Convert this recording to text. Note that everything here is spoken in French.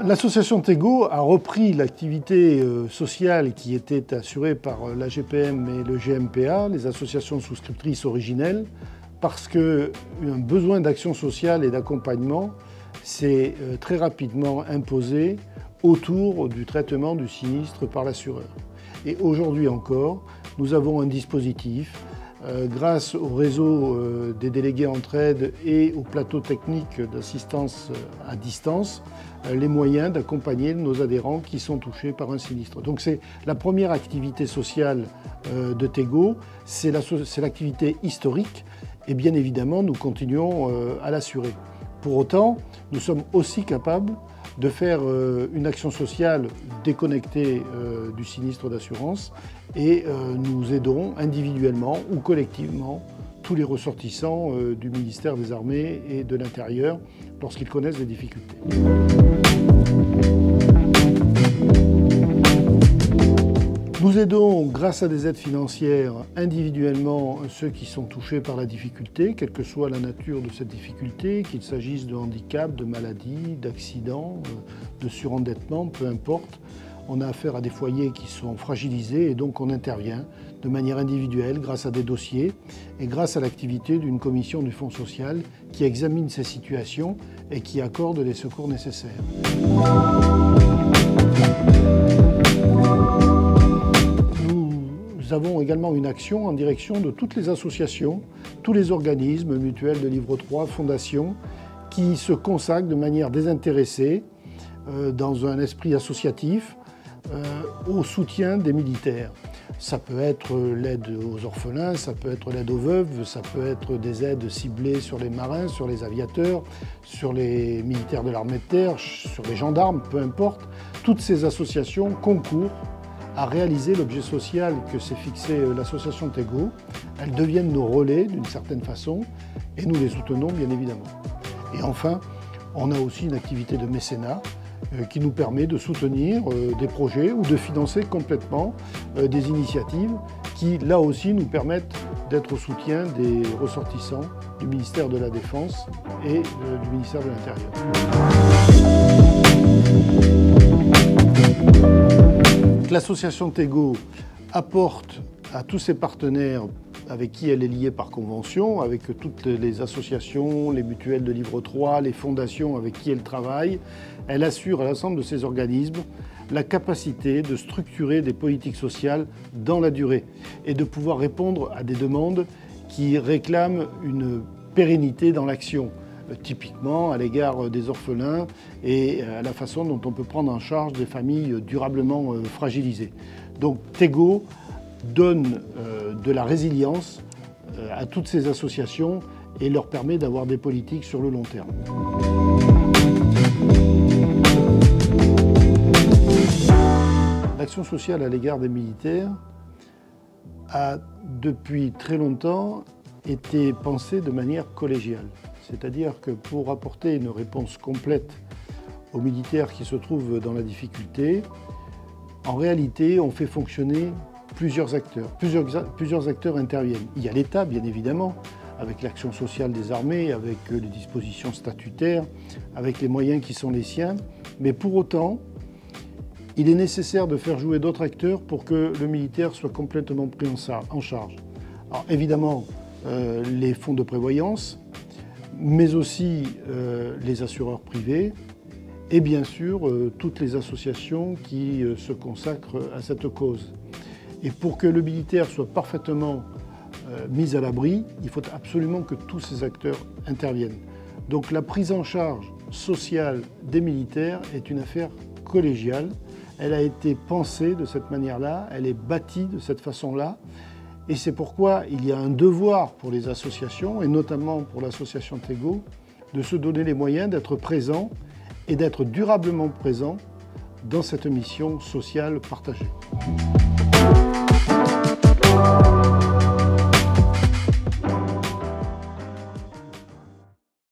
L'association Tego a repris l'activité sociale qui était assurée par l'AGPM et le GMPA, les associations souscriptrices originelles, parce qu'un besoin d'action sociale et d'accompagnement s'est très rapidement imposé autour du traitement du sinistre par l'assureur. Et aujourd'hui encore, nous avons un dispositif grâce au réseau des délégués entraide et au plateau technique d'assistance à distance, les moyens d'accompagner nos adhérents qui sont touchés par un sinistre. Donc c'est la première activité sociale de Tego, c'est l'activité historique et bien évidemment nous continuons à l'assurer. Pour autant, nous sommes aussi capables de faire une action sociale déconnectée du sinistre d'assurance et nous aidons individuellement ou collectivement tous les ressortissants du ministère des Armées et de l'Intérieur lorsqu'ils connaissent des difficultés. Nous aidons, grâce à des aides financières, individuellement ceux qui sont touchés par la difficulté, quelle que soit la nature de cette difficulté, qu'il s'agisse de handicap, de maladie, d'accident, de surendettement, peu importe. On a affaire à des foyers qui sont fragilisés et donc on intervient de manière individuelle grâce à des dossiers et grâce à l'activité d'une commission du Fonds social qui examine ces situations et qui accorde les secours nécessaires. Nous avons également une action en direction de toutes les associations, tous les organismes, mutuelles de livre 3, fondations, qui se consacrent de manière désintéressée, dans un esprit associatif, au soutien des militaires. Ça peut être l'aide aux orphelins, ça peut être l'aide aux veuves, ça peut être des aides ciblées sur les marins, sur les aviateurs, sur les militaires de l'armée de terre, sur les gendarmes, peu importe. Toutes ces associations concourent à réaliser l'objet social que s'est fixé l'association Tego. Elles deviennent nos relais d'une certaine façon et nous les soutenons bien évidemment. Et enfin, on a aussi une activité de mécénat qui nous permet de soutenir des projets ou de financer complètement des initiatives qui, là aussi, nous permettent d'être au soutien des ressortissants du ministère de la Défense et du ministère de l'Intérieur. L'association Tego apporte à tous ses partenaires avec qui elle est liée par convention, avec toutes les associations, les mutuelles de livre 3, les fondations avec qui elle travaille, elle assure à l'ensemble de ces organismes la capacité de structurer des politiques sociales dans la durée et de pouvoir répondre à des demandes qui réclament une pérennité dans l'action, typiquement à l'égard des orphelins et à la façon dont on peut prendre en charge des familles durablement fragilisées. Donc Tego donne de la résilience à toutes ces associations et leur permet d'avoir des politiques sur le long terme. L'action sociale à l'égard des militaires a depuis très longtemps été pensée de manière collégiale. C'est-à-dire que pour apporter une réponse complète aux militaires qui se trouvent dans la difficulté, en réalité, on fait fonctionner plusieurs acteurs. Plusieurs acteurs interviennent. Il y a l'État, bien évidemment, avec l'action sociale des armées, avec les dispositions statutaires, avec les moyens qui sont les siens. Mais pour autant, il est nécessaire de faire jouer d'autres acteurs pour que le militaire soit complètement pris en charge. Alors évidemment, les fonds de prévoyance, mais aussi les assureurs privés et bien sûr toutes les associations qui se consacrent à cette cause. Et pour que le militaire soit parfaitement mis à l'abri, il faut absolument que tous ces acteurs interviennent. Donc la prise en charge sociale des militaires est une affaire collégiale. Elle a été pensée de cette manière-là, elle est bâtie de cette façon-là. Et c'est pourquoi il y a un devoir pour les associations, et notamment pour l'association Tego, de se donner les moyens d'être présents et d'être durablement présents dans cette mission sociale partagée.